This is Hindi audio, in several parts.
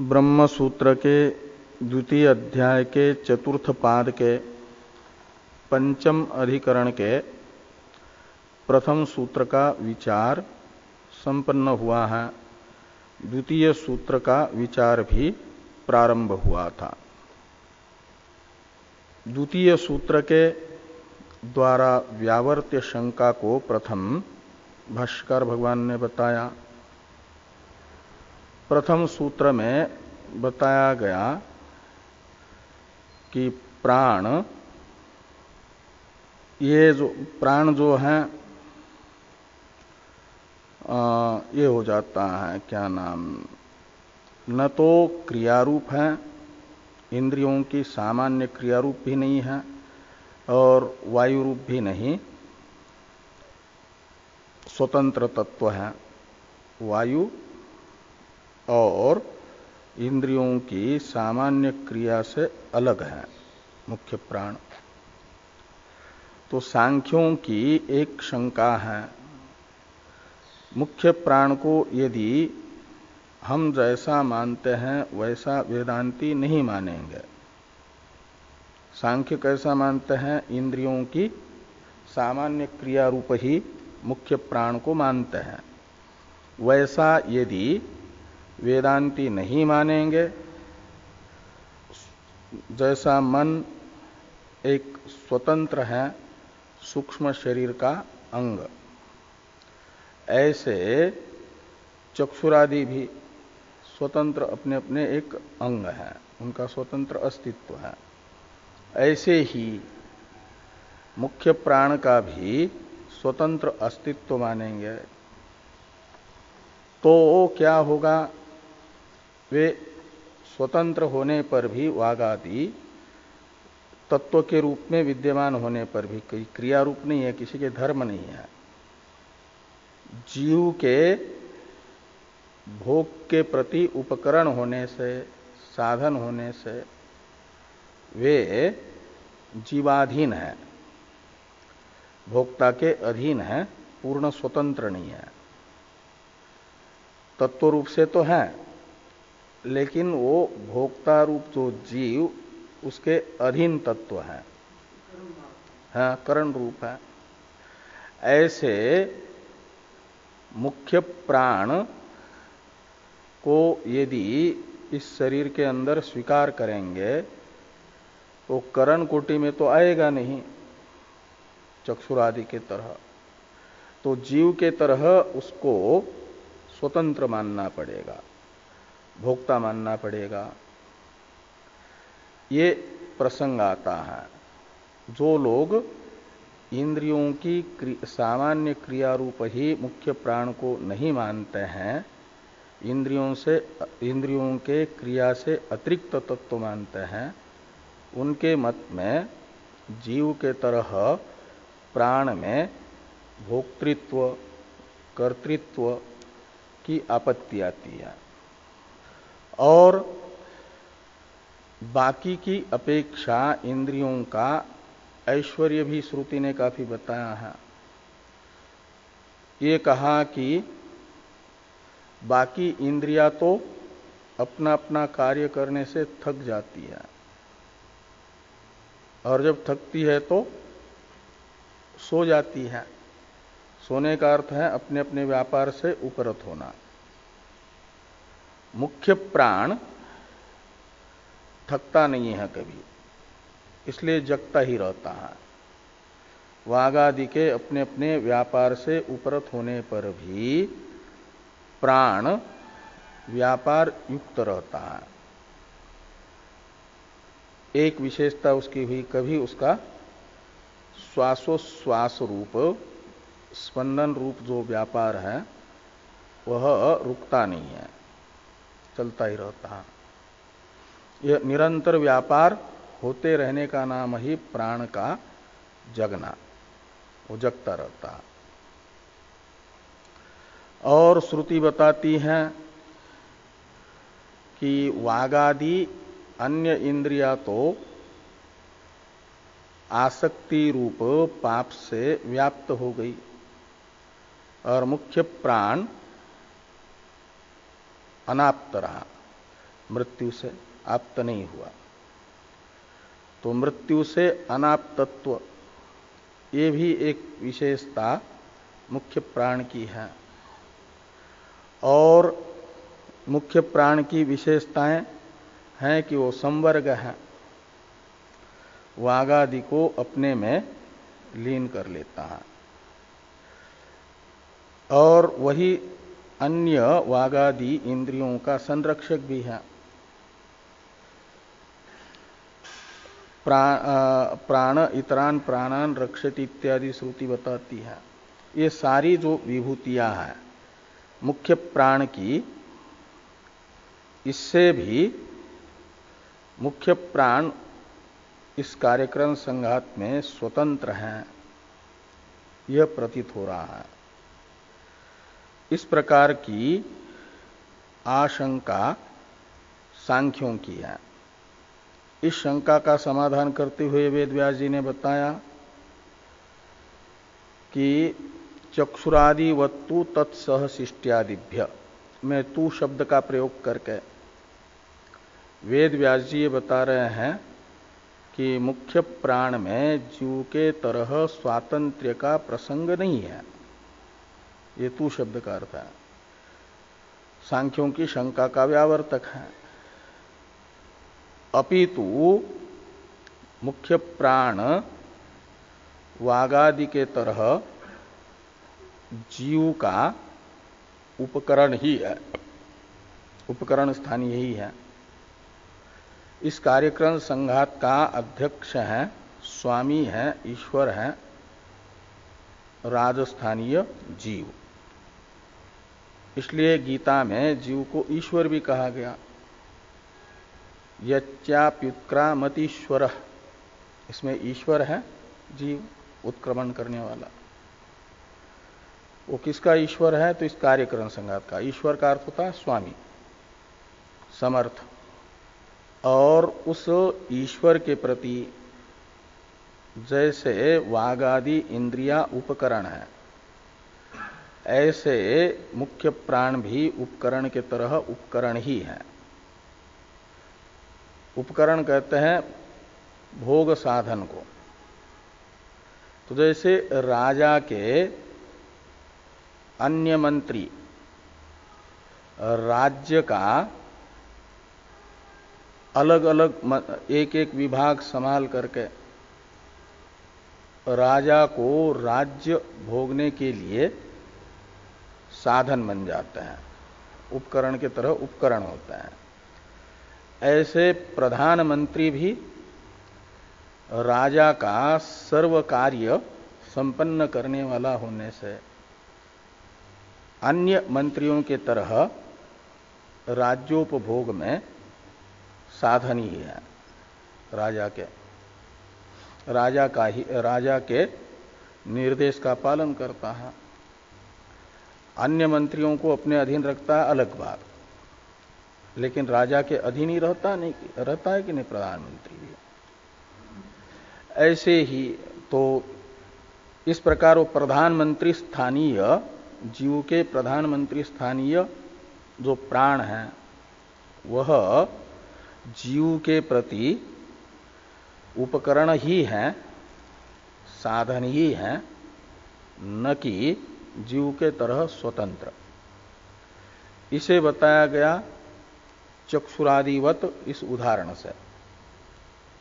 ब्रह्म सूत्र के द्वितीय अध्याय के चतुर्थ पाद के पंचम अधिकरण के प्रथम सूत्र का विचार संपन्न हुआ है। द्वितीय सूत्र का विचार भी प्रारंभ हुआ था। द्वितीय सूत्र के द्वारा व्यावर्त्य शंका को प्रथम भाष्यकार भगवान ने बताया। प्रथम सूत्र में बताया गया कि प्राण, ये जो प्राण जो है ये हो जाता है, क्या नाम, न तो क्रियारूप है, इंद्रियों की सामान्य क्रियारूप भी नहीं है और वायु रूप भी नहीं, स्वतंत्र तत्व है। वायु और इंद्रियों की सामान्य क्रिया से अलग है मुख्य प्राण। तो सांख्यों की एक शंका है, मुख्य प्राण को यदि हम जैसा मानते हैं वैसा वेदांती नहीं मानेंगे। सांख्य कैसा मानते हैं? इंद्रियों की सामान्य क्रिया रूप ही मुख्य प्राण को मानते हैं। वैसा यदि वेदांती नहीं मानेंगे, जैसा मन एक स्वतंत्र है सूक्ष्म शरीर का अंग, ऐसे चक्षुरादि भी स्वतंत्र अपने अपने एक अंग है, उनका स्वतंत्र अस्तित्व है। ऐसे ही मुख्य प्राण का भी स्वतंत्र अस्तित्व मानेंगे तो क्या होगा? वे स्वतंत्र होने पर भी, वागादि तत्व के रूप में विद्यमान होने पर भी, कोई क्रिया रूप नहीं है, किसी के धर्म नहीं है, जीव के भोग के प्रति उपकरण होने से, साधन होने से वे जीवाधीन है, भोक्ता के अधीन है, पूर्ण स्वतंत्र नहीं है। तत्व रूप से तो है, लेकिन वो भोक्ता रूप जो जीव उसके अधीन तत्व है, हाँ, करण रूप है। ऐसे मुख्य प्राण को यदि इस शरीर के अंदर स्वीकार करेंगे तो करण कोटि में तो आएगा नहीं चक्षुरादि के तरह, तो जीव के तरह उसको स्वतंत्र मानना पड़ेगा, भोक्ता मानना पड़ेगा। ये प्रसंग आता है। जो लोग इंद्रियों की सामान्य क्रिया रूप ही मुख्य प्राण को नहीं मानते हैं, इंद्रियों के क्रिया से अतिरिक्त तत्व मानते हैं, उनके मत में जीव के तरह प्राण में भोक्तृत्व, कर्तृत्व की आपत्ति आती है। और बाकी की अपेक्षा इंद्रियों का ऐश्वर्य भी श्रुति ने काफी बताया है। ये कहा कि बाकी इंद्रियां तो अपना अपना कार्य करने से थक जाती है, और जब थकती है तो सो जाती है। सोने का अर्थ है अपने अपने व्यापार से उपरत होना। मुख्य प्राण थकता नहीं है कभी, इसलिए जगता ही रहता है। वागादि के अपने अपने व्यापार से उपरत होने पर भी प्राण व्यापार युक्त रहता है। एक विशेषता उसकी हुई, कभी उसका श्वासोश्वास रूप, स्पंदन रूप जो व्यापार है वह रुकता नहीं है, चलता ही रहता है। यह निरंतर व्यापार होते रहने का नाम ही प्राण का जगना, वो जगता रहता है। और श्रुति बताती है कि वागादि अन्य इंद्रिया तो आसक्ति रूप पाप से व्याप्त हो गई, और मुख्य प्राण अनाप्त रहा, मृत्यु से आप्त नहीं हुआ। तो मृत्यु से अनाप्तत्व ये भी एक विशेषता मुख्य प्राण की है। और मुख्य प्राण की विशेषताएं हैं कि वो संवर्ग है, वागादि को अपने में लीन कर लेता है और वही अन्य वागादि इंद्रियों का संरक्षक भी है। प्राण इतरान प्राणान रक्षति इत्यादि श्रुति बताती है। ये सारी जो विभूतियां हैं मुख्य प्राण की, इससे भी मुख्य प्राण इस कार्यक्रम संघात में स्वतंत्र हैं, यह प्रतीत हो रहा है। इस प्रकार की आशंका सांख्यों की है। इस शंका का समाधान करते हुए वेद व्यास जी ने बताया कि चक्षुरादिवत्तु तत्सहशिष्ट्यादिभ्य में तू शब्द का प्रयोग करके वेद व्यास जी ये बता रहे हैं कि मुख्य प्राण में जीव के तरह स्वातंत्र्य का प्रसंग नहीं है। ये तू शब्द का अर्थ है, सांख्यों की शंका का व्यावर्तक है। अपितु मुख्य प्राण वागादि के तरह जीव का उपकरण ही है, उपकरण स्थान यही है। इस कार्यक्रम संघात का अध्यक्ष है, स्वामी है, ईश्वर है, राजस्थानीय जीव। इसलिए गीता में जीव को ईश्वर भी कहा गया। यच्चाप्युत्क्रामतीश्वर, इसमें ईश्वर है जीव, उत्क्रमण करने वाला। वो किसका ईश्वर है? तो इस कार्यक्रम संघात का। ईश्वर का अर्थ होता है स्वामी, समर्थ। और उस ईश्वर के प्रति जैसे वागादि इंद्रिया उपकरण है, ऐसे मुख्य प्राण भी उपकरण के तरह उपकरण ही है। उपकरण कहते हैं भोग साधन को। तो जैसे राजा के अन्य मंत्री राज्य का अलग अलग एक एक विभाग संभाल करके राजा को राज्य भोगने के लिए साधन बन जाते हैं, उपकरण के तरह उपकरण होते हैं। ऐसे प्रधानमंत्री भी राजा का सर्व कार्य संपन्न करने वाला होने से अन्य मंत्रियों के तरह राज्योपभोग में साधन ही है। राजा के निर्देश का पालन करता है। अन्य मंत्रियों को अपने अधीन रखता है, अलग बात, लेकिन राजा के अधीन ही रहता है कि नहीं प्रधानमंत्री भी। ऐसे ही तो इस प्रकार वो प्रधानमंत्री स्थानीय जीव के प्रधानमंत्री स्थानीय जो प्राण है वह जीव के प्रति उपकरण ही है, साधन ही है, न कि जीव के तरह स्वतंत्र। इसे बताया गया चक्षुरादिवत इस उदाहरण से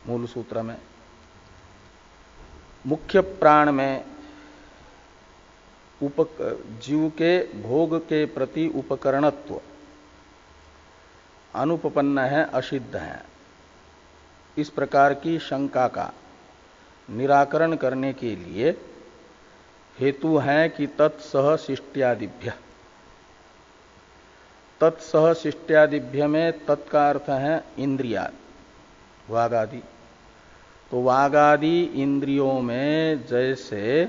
मूल सूत्र में। मुख्य प्राण में जीव के भोग के प्रति उपकरणत्व अनुपपन्न है, असिद्ध है। इस प्रकार की शंका का निराकरण करने के लिए हेतु है कि तत्सहशिष्ट्यादिभ्य, तत्सहशिष्ट्यादिभ्य में तत्का अर्थ है इंद्रिया, वागादि। तो वागादि इंद्रियों में जैसे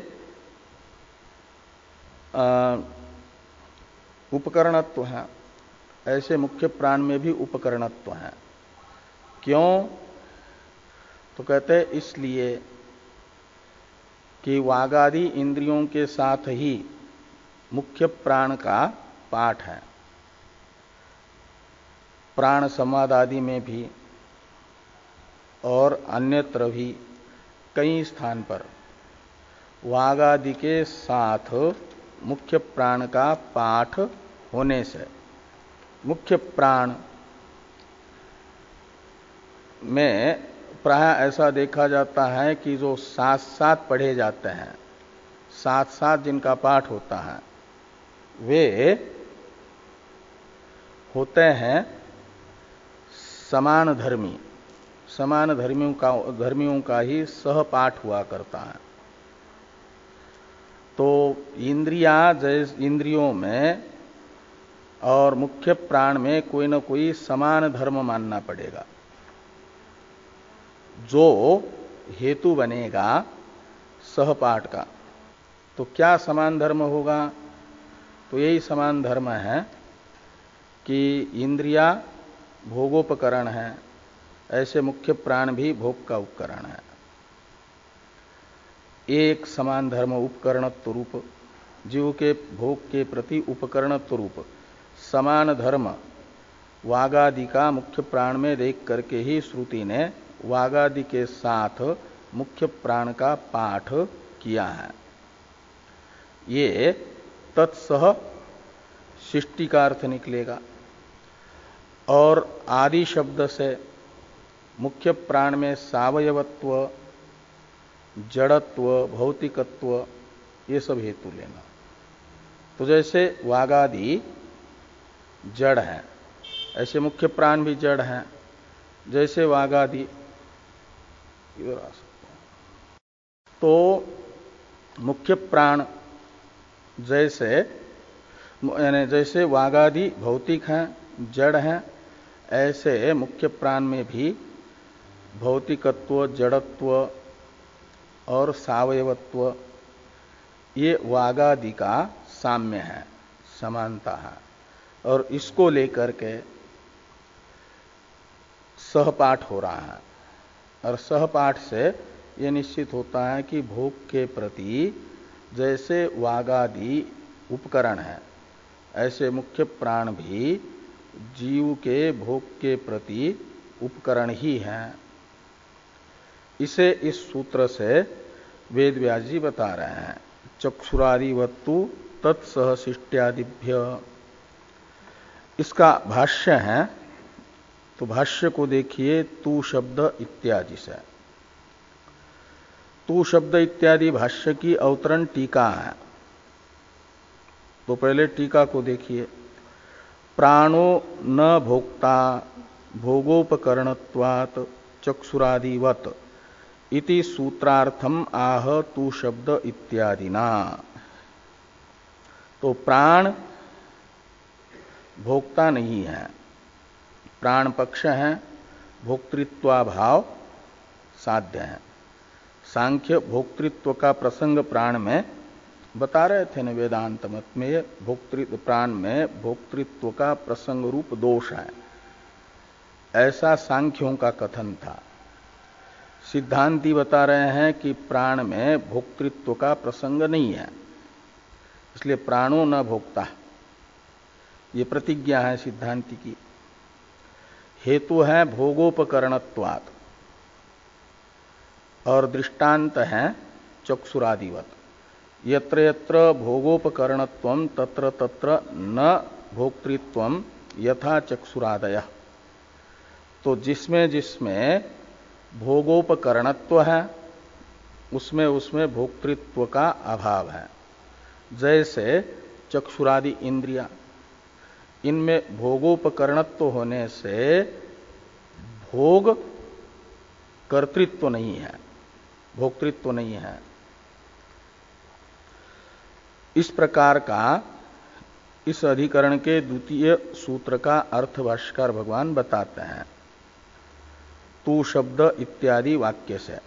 उपकरणत्व है, ऐसे मुख्य प्राण में भी उपकरणत्व है। क्यों? तो कहते हैं इसलिए कि वागादि इंद्रियों के साथ ही मुख्य प्राण का पाठ है। प्राण संवाद आदि में भी और अन्यत्र भी कई स्थान पर वाग आदि के साथ मुख्य प्राण का पाठ होने से मुख्य प्राण में प्राय ऐसा देखा जाता है कि जो साथ साथ पढ़े जाते हैं, साथ साथ जिनका पाठ होता है, वे होते हैं समान धर्मी। समान धर्मियों का ही सहपाठ हुआ करता है। तो इंद्रियों में और मुख्य प्राण में कोई न कोई समान धर्म मानना पड़ेगा, जो हेतु बनेगा सहपाठ का। तो क्या समान धर्म होगा? तो यही समान धर्म है कि इंद्रिया भोगोपकरण है, ऐसे मुख्य प्राण भी भोग का उपकरण है। एक समान धर्म उपकरणत्व रूप, जीव के भोग के प्रति उपकरणत्व रूप समान धर्म वागादि का मुख्य प्राण में देख करके ही श्रुति ने वागादि के साथ मुख्य प्राण का पाठ किया है। ये तत्सह शिष्टि का अर्थ निकलेगा। और आदि शब्द से मुख्य प्राण में सावयवत्व, जड़त्व, भौतिकत्व ये सब हेतु लेना। तो जैसे वागादि जड़ है, ऐसे मुख्य प्राण भी जड़ हैं। जैसे वागादि इधर आ सकते हैं। तो मुख्य प्राण जैसे वागादि भौतिक हैं, जड़ हैं, ऐसे मुख्य प्राण में भी भौतिकत्व, जड़त्व और सावयवत्व ये वागादि का साम्य है, समानता है। और इसको लेकर के सहपाठ हो रहा है। और सहपाठ से ये निश्चित होता है कि भोग के प्रति जैसे वागादि उपकरण है, ऐसे मुख्य प्राण भी जीव के भोग के प्रति उपकरण ही हैं। इसे इस सूत्र से वेद व्यास जी बता रहे हैं। चक्षुरादिवत्तु तत्सहशिष्ट्यादिभ्य। इसका भाष्य है, तो भाष्य को देखिए तू शब्द इत्यादि से। तू शब्द इत्यादि भाष्य की अवतरण टीका है। तो पहले टीका को देखिए। प्राणो न भोक्ता भोगोपकरणत्वात् चक्षुरादिवत इति सूत्रार्थम आह तू शब्द इत्यादिना। तो प्राण भोक्ता नहीं है, प्राण पक्ष है, भोक्तृत्वाभाव साध्य है। सांख्य भोक्तृत्व का प्रसंग प्राण में बता रहे थे न, वेदांत मत में प्राण में भोक्तृत्व का प्रसंग रूप दोष है, ऐसा सांख्यों का कथन था। सिद्धांती बता रहे हैं कि प्राण में भोक्तृत्व का प्रसंग नहीं है, इसलिए प्राणो न भोक्ता, ये प्रतिज्ञा है सिद्धांति की। हेतु है भोगोपकरणत्वात् और दृष्टांत है चक्षुरादिवत। यत्र यत्र भोगोपकरणत्वं तत्र तत्र न भोक्तृत्वं यथा चक्षुरादयः। तो जिसमें जिसमें भोगोपकरणत्व है उसमें उसमें भोक्तृत्व का अभाव है। जैसे चक्षुरादि इंद्रिया, इनमें भोगोपकरणत्व होने से भोग कर्तृत्व नहीं है, भोक्तृत्व नहीं है। इस प्रकार का इस अधिकरण के द्वितीय सूत्र का अर्थ भाष्यकार भगवान बताते हैं तू शब्द इत्यादि वाक्य से।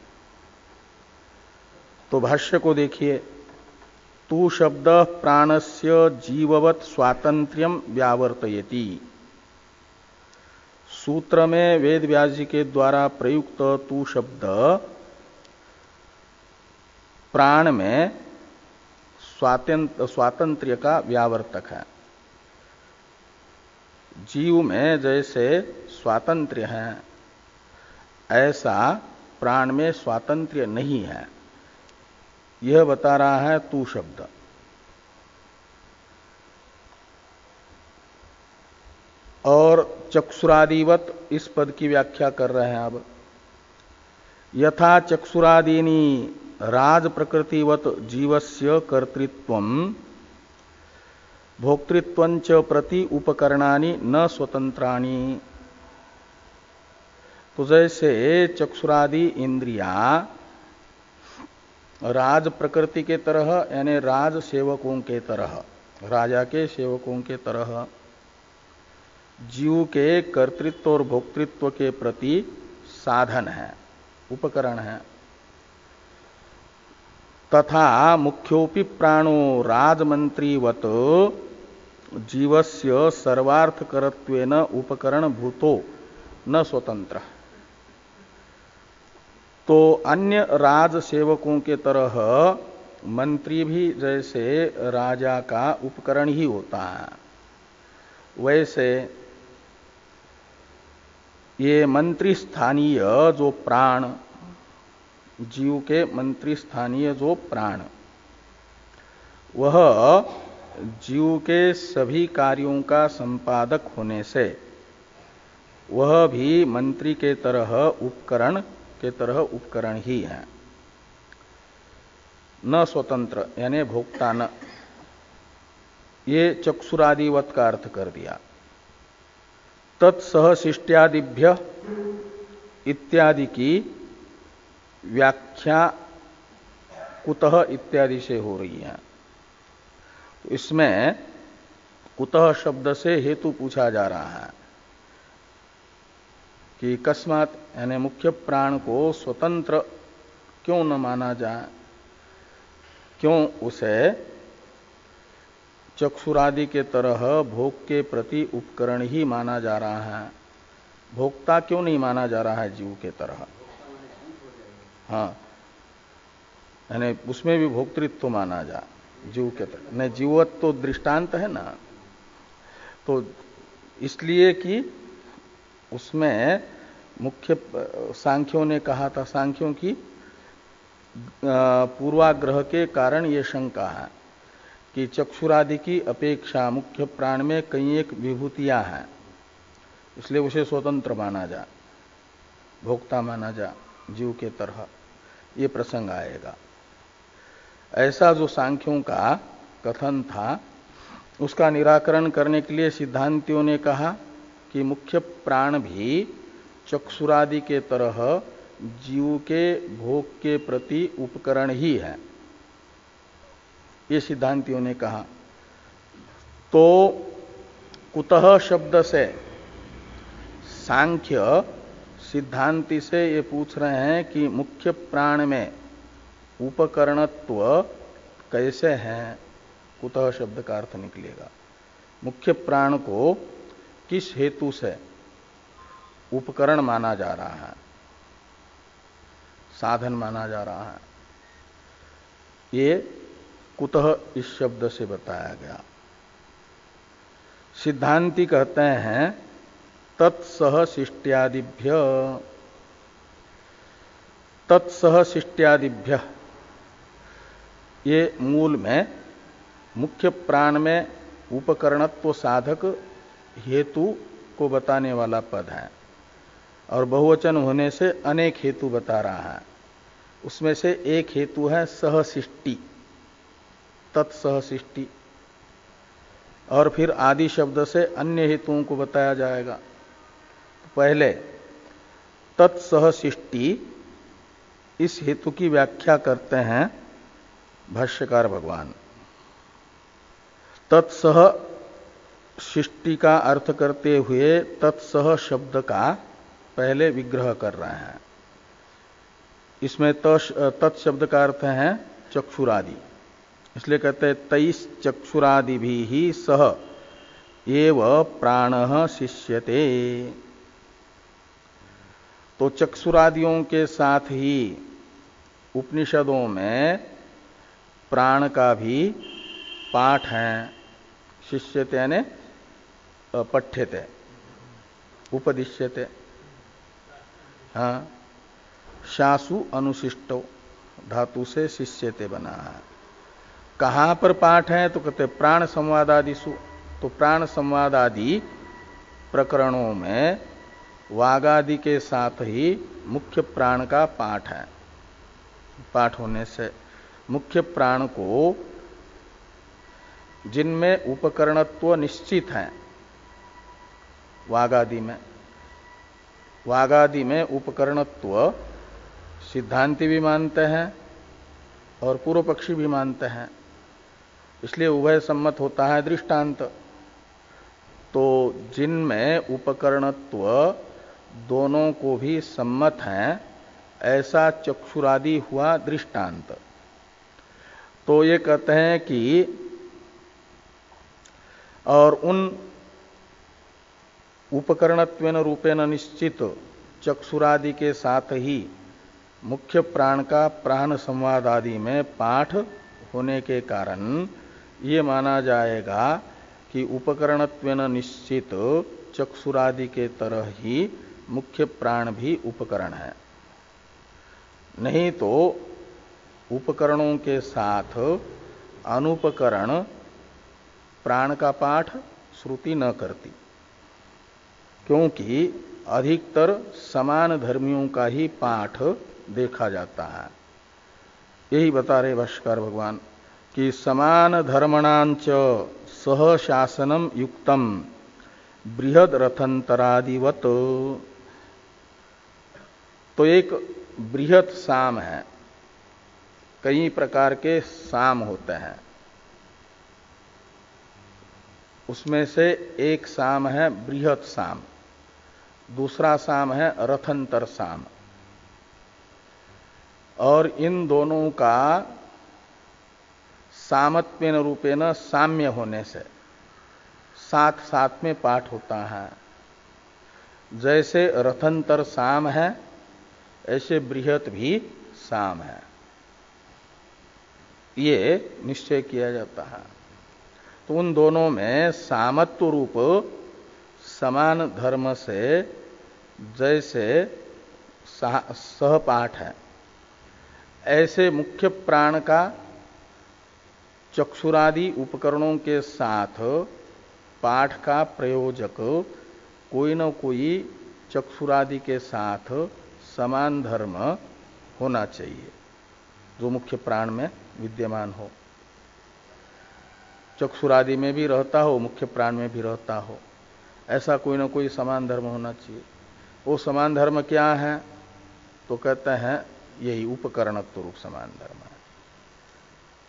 तो भाष्य को देखिए। तू शब्द प्राणस्य जीववत स्वातंत्र्यम व्यावर्तयति। सूत्र में वेद व्यास जी के द्वारा प्रयुक्त तू शब्द प्राण में स्वातंत्र्य का व्यावर्तक है। जीव में जैसे स्वातंत्र्य है ऐसा प्राण में स्वातंत्र्य नहीं है, यह बता रहा है तू शब्द। और चक्षुरादिवत इस पद की व्याख्या कर रहे हैं अब। यथा चक्षुरादीनी राज प्रकृतिवत जीवस्य कर्तृत्वम भोक्तृत्वंच प्रति उपकरणानि न स्वतंत्राणि। तो जैसे चक्षुरादि इंद्रियां राज प्रकृति के तरह यानी राज सेवकों के तरह, राजा के सेवकों के तरह जीव के कर्तृत्व और भोक्तृत्व के प्रति साधन है, उपकरण है। तथा मुख्योपि प्राणो राजमंत्रीवत जीवस्य सर्वार्थकरत्वेन उपकरण भूतो न स्वतंत्र। तो अन्य राज सेवकों के तरह मंत्री भी जैसे राजा का उपकरण ही होता है, वैसे ये मंत्री स्थानीय जो प्राण, जीव के मंत्री स्थानीय जो प्राण, वह जीव के सभी कार्यों का संपादक होने से वह भी मंत्री के तरह उपकरण ही है। न स्वतंत्र यानी भोक्ता न, ये चक्षुरादिवत का अर्थ कर दिया। तत्सहशिष्ट्यादिभ्य इत्यादि की व्याख्या कुतः इत्यादि से हो रही है। तो इसमें कुतः शब्द से हेतु पूछा जा रहा है कि कस्मात यानी मुख्य प्राण को स्वतंत्र क्यों न माना जाए, क्यों उसे चक्षुरादि के तरह भोग के प्रति उपकरण ही माना जा रहा है, भोक्ता क्यों नहीं माना जा रहा है जीव के तरह। हाँ, यानी उसमें भी भोक्तृत्व माना जा जीव के तरह, नहीं जीवत्व तो दृष्टांत है ना। तो इसलिए कि उसमें मुख्य सांख्यों ने कहा था, सांख्यों की पूर्वाग्रह के कारण ये शंका है कि चक्षुरादि की अपेक्षा मुख्य प्राण में कई एक विभूतियां हैं, इसलिए उसे स्वतंत्र माना जा, भोक्ता माना जा जीव के तरह, ये प्रसंग आएगा। ऐसा जो सांख्यों का कथन था उसका निराकरण करने के लिए सिद्धांतियों ने कहा कि मुख्य प्राण भी चक्षुरादि के तरह जीव के भोग के प्रति उपकरण ही है, ये सिद्धांतियों ने कहा। तो कुतः शब्द से सांख्य सिद्धांति से ये पूछ रहे हैं कि मुख्य प्राण में उपकरणत्व कैसे है। कुतः शब्द का अर्थ निकलेगा मुख्य प्राण को किस हेतु से उपकरण माना जा रहा है, साधन माना जा रहा है, ये कुतः इस शब्द से बताया गया। सिद्धांति कहते हैं तत्सहशिष्ट्यादिभ्य, तत्सहशिष्ट्यादिभ्य ये मूल में मुख्य प्राण में उपकरणत्व साधक हेतु को बताने वाला पद है और बहुवचन होने से अनेक हेतु बता रहा है। उसमें से एक हेतु है सहशिष्टि, तत्सहशिष्टि, और फिर आदि शब्द से अन्य हेतुओं को बताया जाएगा। पहले तत्सहशिष्टि इस हेतु की व्याख्या करते हैं भाष्यकार भगवान। तत्सह शिष्टि का अर्थ करते हुए तत्सह शब्द का पहले विग्रह कर रहे हैं। इसमें तत्शब्द का अर्थ है चक्षुरादि, इसलिए कहते हैं तैस चक्षुरादि भी ही सह एव प्राणः शिष्यते। तो चक्षुरादियों के साथ ही उपनिषदों में प्राण का भी पाठ है। शिष्यते यानी पठ्यते, उपदिश्यते। हाँ, शासु अनुशिष्टो धातु से शिष्यते बना है। कहां पर पाठ है तो कहते प्राण संवादादिसु। तो प्राण संवाद आदि प्रकरणों में वागादि के साथ ही मुख्य प्राण का पाठ है। पाठ होने से मुख्य प्राण को जिनमें उपकरणत्व निश्चित है, वागादि में उपकरणत्व सिद्धांति भी मानते हैं और पूर्व पक्षी भी मानते हैं, इसलिए उभय सम्मत होता है दृष्टांत। तो जिनमें उपकरणत्व दोनों को भी सम्मत हैं, ऐसा चक्षुरादि हुआ दृष्टांत। तो ये कहते हैं कि और उन उपकरणत्वेन रूपेण निश्चित चक्षुरादि के साथ ही मुख्य प्राण का प्राण संवाद आदि में पाठ होने के कारण ये माना जाएगा कि उपकरणत्वेन निश्चित चक्षुरादि के तरह ही मुख्य प्राण भी उपकरण है। नहीं तो उपकरणों के साथ अनुपकरण प्राण का पाठ श्रुति न करती, क्योंकि अधिकतर समान धर्मियों का ही पाठ देखा जाता है। यही बता रहे भाष्यकार भगवान कि समान धर्मणांच सह शासनम युक्तम बृहद रथंतरादिवत। तो एक बृहद साम है, कई प्रकार के साम होते हैं, उसमें से एक साम है बृहद साम, दूसरा साम है रथंतर साम। और इन दोनों का सामत्वेन रूपेण साम्य होने से साथ साथ में पाठ होता है। जैसे रथंतर साम है, ऐसे बृहत भी साम है, ये निश्चय किया जाता है। तो उन दोनों में सामत्व रूप समान धर्म से जैसे सहपाठ है, ऐसे मुख्य प्राण का चक्षुरादि उपकरणों के साथ पाठ का प्रयोजक कोई न कोई चक्षुरादि के साथ समान धर्म होना चाहिए, जो मुख्य प्राण में विद्यमान हो। चक्षुरादि में भी रहता हो, मुख्य प्राण में भी रहता हो, ऐसा कोई न कोई समान धर्म होना चाहिए। वो समान धर्म क्या है? तो कहते हैं यही उपकरणत्व रूप समान धर्म है,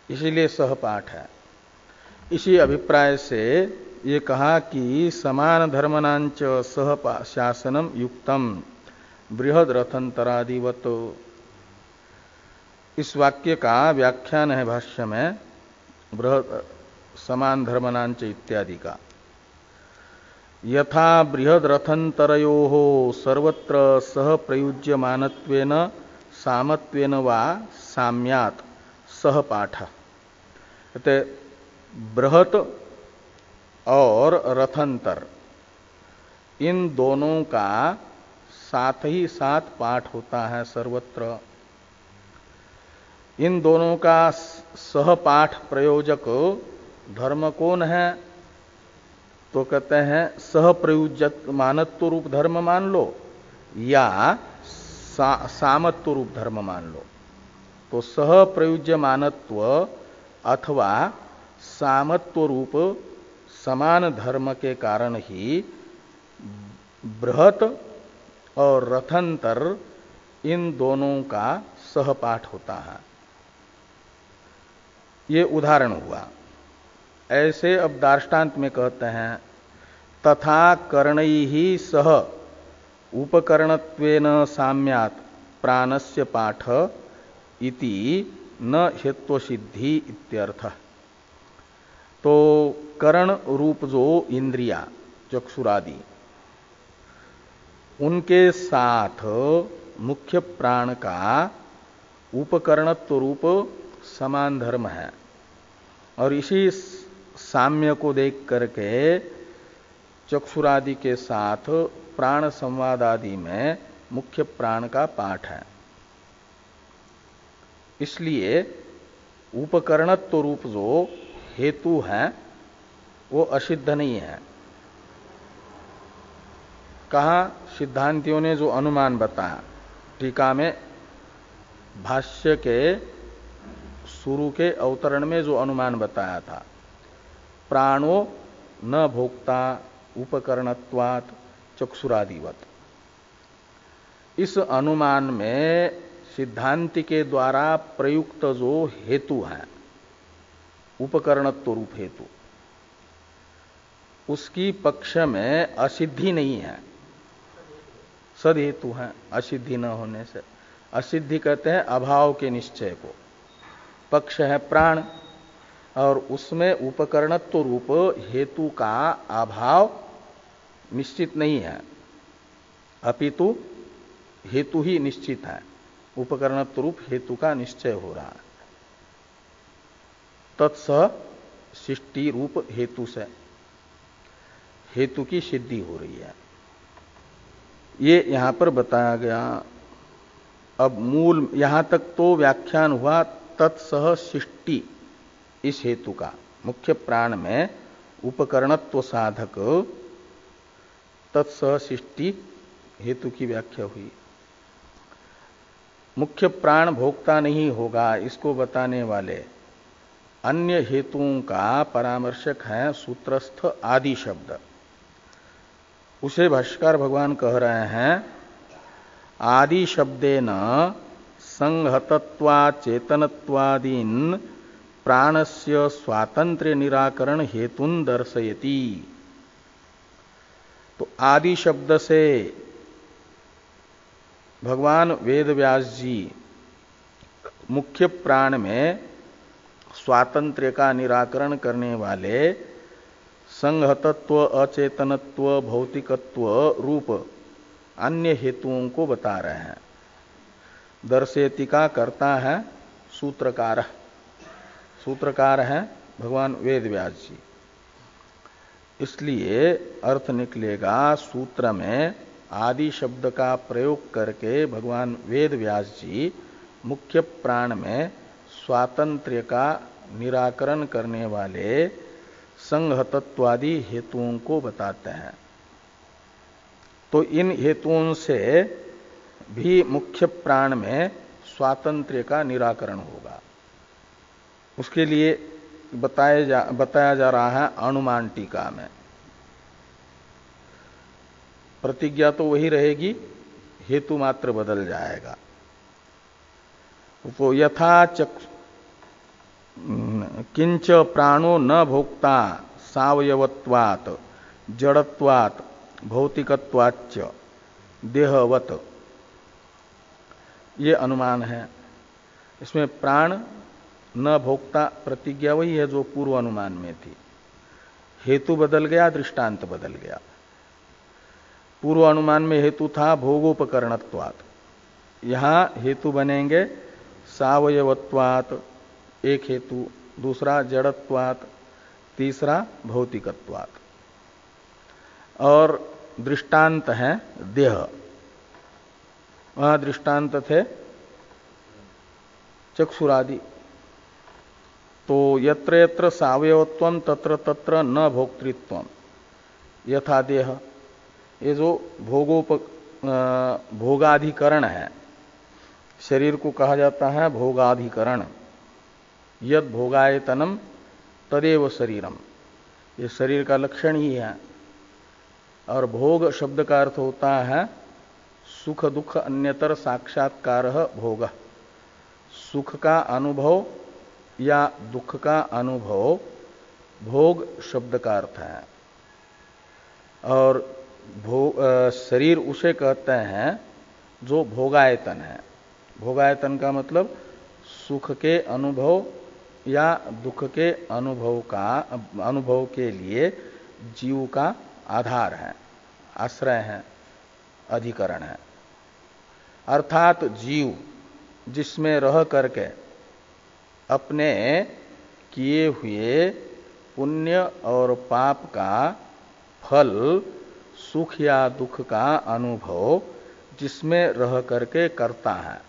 इसीलिए सहपाठ है। इसी अभिप्राय से ये कहा कि समान धर्मनांच सह शासनम युक्तम बृहद रथंतरादिवत। इस वाक्य का व्याख्यान है भाष्य में बृहद समान धर्मनांच इत्यादि का। यथा बृहद रथंतरयोः सर्वत्र सह प्रयुज्यमानत्वेन सामत्वेन वा साम्यात् सह पाठ। कहते बृहत और रथंतर इन दोनों का साथ ही साथ पाठ होता है सर्वत्र। इन दोनों का सहपाठ प्रयोजक धर्म कौन है? तो कहते हैं सह प्रयुज्यत मानत्व रूप धर्म मान लो या सामत्व रूप धर्म मान लो। तो सह प्रयुज्य मानत्व अथवा सामत्व रूप समान धर्म के कारण ही बृहत और रथंतर इन दोनों का सहपाठ होता है। ये उदाहरण हुआ। ऐसे अब दार्ष्टान्त में कहते हैं तथा कर्णैहि सह उपकरणत्वेन साम्यात् प्राणस्य पाठ इति न हेत्व सिद्धि इत्यर्थ। तो कर्ण रूप जो इंद्रिया चक्षुरादि उनके साथ मुख्य प्राण का उपकरणत्व रूप समान धर्म है, और इसी साम्य को देख करके चक्षुरादि के साथ प्राण संवाद आदि में मुख्य प्राण का पाठ है। इसलिए उपकरणत्व रूप जो हेतु है वो असिद्ध नहीं है। कहा सिद्धांतियों ने जो अनुमान बताया, टीका में भाष्य के शुरू के अवतरण में जो अनुमान बताया था, प्राणो न भोक्ता उपकरणत्वात् चक्षुरादिवत, इस अनुमान में सिद्धांति के द्वारा प्रयुक्त जो हेतु है उपकरणत्व रूप हेतु, उसकी पक्ष में असिद्धि नहीं है, सद हेतु है। असिद्धि न होने से, असिद्धि कहते हैं अभाव के निश्चय को। पक्ष है प्राण और उसमें उपकरणत्व रूप हेतु का अभाव निश्चित नहीं है, अपितु हेतु ही निश्चित है, उपकरणत्व रूप हेतु का निश्चय हो रहा है। तत्सह सृष्टि रूप हेतु से हेतु की सिद्धि हो रही है, ये यहां पर बताया गया। अब मूल यहां तक तो व्याख्यान हुआ तत्सह सृष्टि इस हेतु का, मुख्य प्राण में उपकरणत्व साधक तत्सह सृष्टि हेतु की व्याख्या हुई। मुख्य प्राण भोक्ता नहीं होगा इसको बताने वाले अन्य हेतुओं का परामर्शक है सूत्रस्थ आदि शब्द। उसे भाष्यकार भगवान कह रहे हैं, आदि शब्देन संहतत्वा चेतनत्वादीन प्राणस्य स्वातंत्र्य निराकरण हेतुन दर्शयति। तो आदि शब्द से भगवान वेदव्यास जी मुख्य प्राण में स्वातंत्र्य का निराकरण करने वाले संहतत्व, अचेतनत्व, भौतिकत्व रूप अन्य हेतुओं को बता रहे हैं। दर्शयति का कर्ता है सूत्रकार, सूत्रकार है भगवान वेदव्यास जी। इसलिए अर्थ निकलेगा सूत्र में आदि शब्द का प्रयोग करके भगवान वेदव्यास जी मुख्य प्राण में स्वातंत्र्य का निराकरण करने वाले संहतत्वादि हेतुओं को बताते हैं। तो इन हेतुओं से भी मुख्य प्राण में स्वातंत्र्य का निराकरण होगा। उसके लिए बताया जा रहा है अनुमान टीका में। प्रतिज्ञा तो वही रहेगी, हेतु मात्र बदल जाएगा। तो यथा किंच प्राणो न भोक्ता सावयवत्वात् जड़त्वात् भौतिकत्वाच्च देहवत, ये अनुमान है। इसमें प्राण न भोक्ता प्रतिज्ञा वही है जो पूर्व अनुमान में थी। हेतु बदल गया, दृष्टांत बदल गया। पूर्व अनुमान में हेतु था भोगोपकरणत्वात्, यहां हेतु बनेंगे सावयवत्वात् एक हेतु, दूसरा जड़त्वात्, तीसरा भौतिकत्वात्, और दृष्टांत है देह। वहां दृष्टांत थे चक्षुरादि। तो यत्र यत्र सावयवत्वम तत्र तत्र न भोक्तृत्वम यथा देह, ये जो भोगाधिकरण है, शरीर को कहा जाता है भोगाधिकरण। यद भोगायतनम तदेव शरीरम, ये शरीर का लक्षण ही है। और भोग शब्द का अर्थ होता है सुख दुख अन्यतर साक्षात्कार भोग, सुख का अनुभव या दुख का अनुभव भोग शब्द का अर्थ है। और शरीर उसे कहते हैं जो भोगायतन है। भोगायतन का मतलब सुख के अनुभव या दुख के अनुभव के लिए जीव का आधार है, आश्रय है, अधिकरण है। अर्थात जीव जिसमें रह करके अपने किए हुए पुण्य और पाप का फल सुख या दुख का अनुभव जिसमें रह करके करता है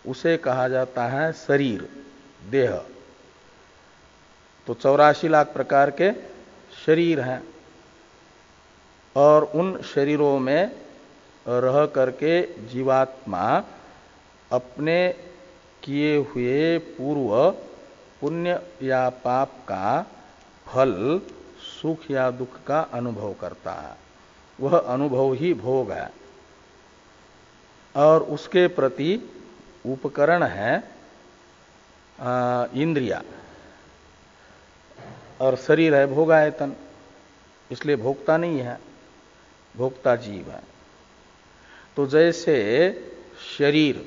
उसे कहा जाता है शरीर, देह। तो 84 लाख प्रकार के शरीर हैं और उन शरीरों में रह करके जीवात्मा अपने किए हुए पूर्व पुण्य या पाप का फल सुख या दुख का अनुभव करता है। वह अनुभव ही भोग है और उसके प्रति उपकरण है इंद्रिया और शरीर है भोगायतन, इसलिए भोक्ता नहीं है, भोक्ता जीव है। तो जैसे शरीर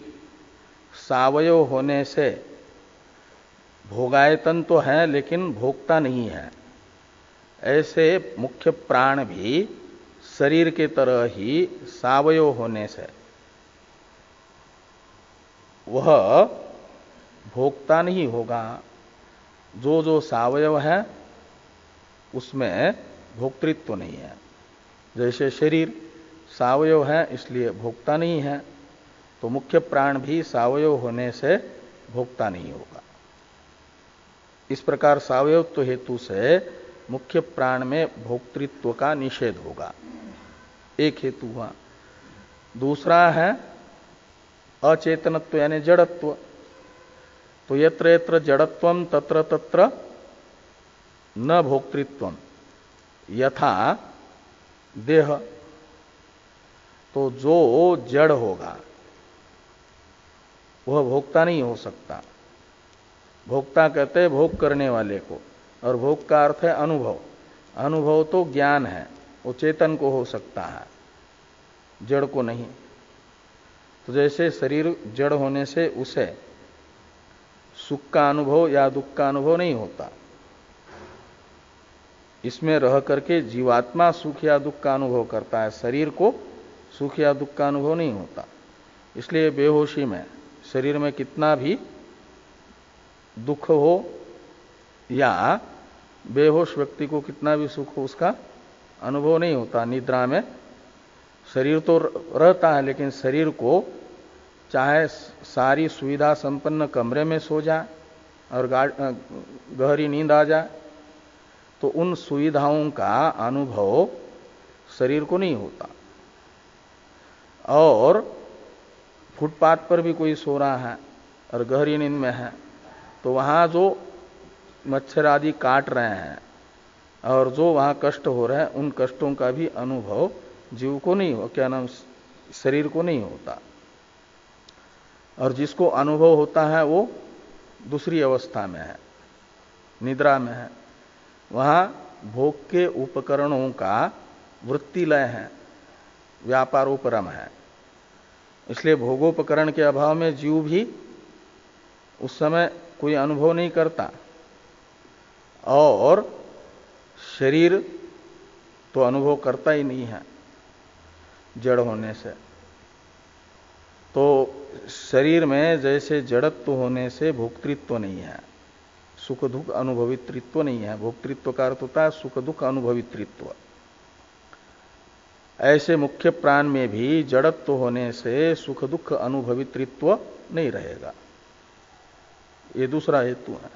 सावयव होने से भोगायतन तो है लेकिन भोक्ता नहीं है, ऐसे मुख्य प्राण भी शरीर के तरह ही सावयव होने से वह भोक्ता नहीं होगा। जो जो सावयव है उसमें भोक्तृत्व नहीं है। जैसे शरीर सावयव है इसलिए भोक्ता नहीं है, तो मुख्य प्राण भी सावयव होने से भोक्ता नहीं होगा। इस प्रकार सावयवत्व हेतु से मुख्य प्राण में भोक्तृत्व का निषेध होगा, एक हेतु हुआ। दूसरा है अचेतनत्व यानी जड़त्व। तो यत्र यत्र जड़त्वम तत्र तत्र न भोक्तृत्वम यथा देह। तो जो जड़ होगा वह भोक्ता नहीं हो सकता। भोक्ता कहते हैं भोग करने वाले को, और भोग का अर्थ है अनुभव। अनुभव तो ज्ञान है, वो चेतन को हो सकता है, जड़ को नहीं। तो जैसे शरीर जड़ होने से उसे सुख का अनुभव या दुख का अनुभव नहीं होता, इसमें रह करके जीवात्मा सुख या दुख का अनुभव करता है, शरीर को सुख या दुख का अनुभव नहीं होता। इसलिए बेहोशी में शरीर में कितना भी दुख हो या बेहोश व्यक्ति को कितना भी सुख हो उसका अनुभव नहीं होता। निद्रा में शरीर तो रहता है लेकिन शरीर को चाहे सारी सुविधा संपन्न कमरे में सो जाए और गहरी नींद आ जाए तो उन सुविधाओं का अनुभव शरीर को नहीं होता। और फुटपाथ पर भी कोई सो रहा है और गहरी नींद में है तो वहां जो मच्छर आदि काट रहे हैं और जो वहां कष्ट हो रहे हैं उन कष्टों का भी अनुभव जीव को नहीं हो, क्या नाम, शरीर को नहीं होता। और जिसको अनुभव होता है वो दूसरी अवस्था में है, निद्रा में है। वहां भोग के उपकरणों का वृत्तिलय है, व्यापारोपरम है। इसलिए भोगोपकरण के अभाव में जीव भी उस समय कोई अनुभव नहीं करता और शरीर तो अनुभव करता ही नहीं है जड़ होने से। तो शरीर में जैसे जड़त्व होने से भोक्तृत्व नहीं है, सुख दुख अनुभवित्व नहीं है। भोक्तृत्व का अर्थ होता है सुख दुख अनुभवित्व। ऐसे मुख्य प्राण में भी जड़त्व होने से सुख दुख अनुभवित्व नहीं रहेगा। ये दूसरा हेतु है।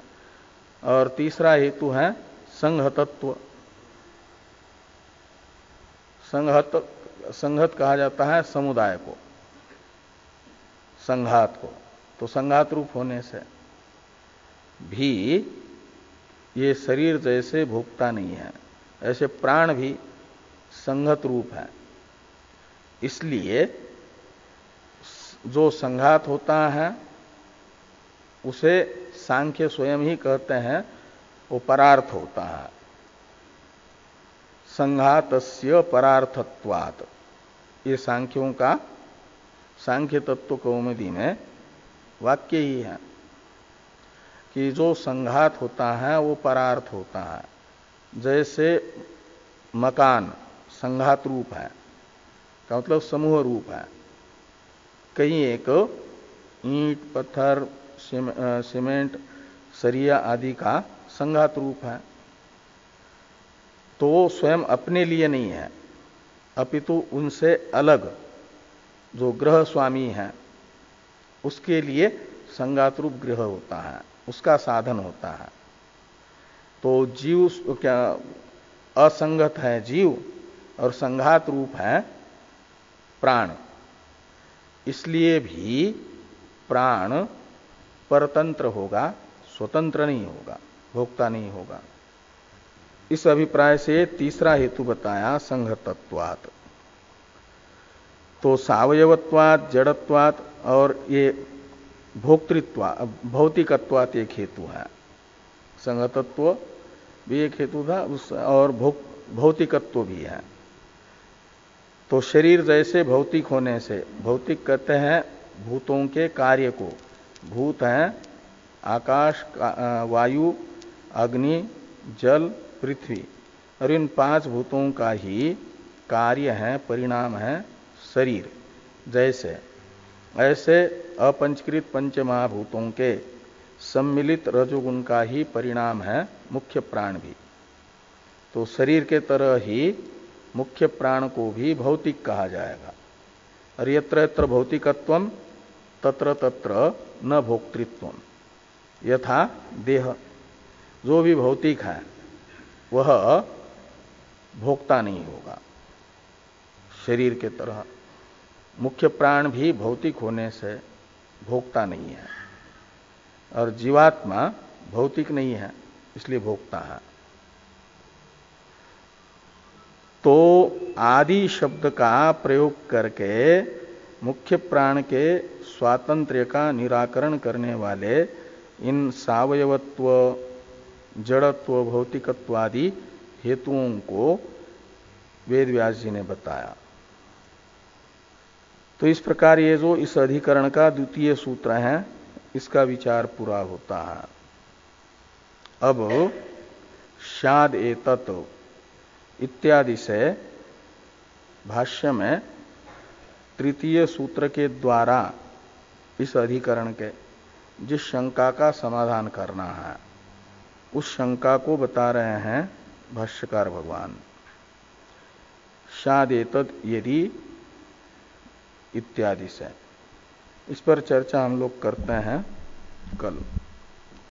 और तीसरा हेतु है संहतत्व। संहत कहा जाता है समुदाय को, संघात को। तो संघात रूप होने से भी ये शरीर जैसे भोक्ता नहीं है, ऐसे प्राण भी संघत रूप है। इसलिए जो संघात होता है उसे सांख्य स्वयं ही कहते हैं वो परार्थ होता है। संघातस्य परार्थत्वात्, ये सांख्यों का सांख्य तत्व कौमुदी में वाक्य ही है कि जो संघात होता है वो परार्थ होता है। जैसे मकान संघात रूप है, का मतलब समूह रूप है। कहीं एक ईंट पत्थर सीमेंट सरिया आदि का संघात रूप है। तो स्वयं अपने लिए नहीं है, अपितु उनसे अलग जो ग्रह स्वामी है उसके लिए संगात रूप गृह होता है, उसका साधन होता है। तो जीव क्या असंगत है जीव और संघात रूप है प्राण, इसलिए भी प्राण परतंत्र होगा, स्वतंत्र नहीं होगा, भोक्ता नहीं होगा। इस अभिप्राय से तीसरा हेतु बताया संहतत्वात्। तो सावयवत्वात्, जड़त्वात् और ये भोक्तृत्व भौतिकत्वात् एक हेतु है। संगतत्व भी एक हेतु था और भौतिकत्व भी है। तो शरीर जैसे भौतिक होने से, भौतिक कहते हैं भूतों के कार्य को, भूत हैं आकाश, वायु, अग्नि, जल, पृथ्वी, और इन 5 भूतों का ही कार्य है, परिणाम है शरीर। जैसे ऐसे अपंचकृत पंचमहाभूतों के सम्मिलित रजोगुण का ही परिणाम है मुख्य प्राण भी। तो शरीर के तरह ही मुख्य प्राण को भी भौतिक कहा जाएगा। और यत्र यत्र भौतिकत्वम तत्र तत्र न भोक्तृत्वम, यथा देह, जो भी भौतिक है वह भोक्ता नहीं होगा शरीर के तरह। मुख्य प्राण भी भौतिक होने से भोक्ता नहीं है, और जीवात्मा भौतिक नहीं है इसलिए भोक्ता है। तो आदि शब्द का प्रयोग करके मुख्य प्राण के स्वातंत्र्य का निराकरण करने वाले इन सावयवत्व, जड़त्व, भौतिकत्वादि हेतुओं को वेद व्यास जी ने बताया। तो इस प्रकार ये जो इस अधिकरण का द्वितीय सूत्र है इसका विचार पूरा होता है। अब शाद एतत् इत्यादि से भाष्य में तृतीय सूत्र के द्वारा इस अधिकरण के जिस शंका का समाधान करना है उस शंका को बता रहे हैं भाष्यकार भगवान। शाद एतत् यदि इत्यादि से, इस पर चर्चा हम लोग करते हैं कल।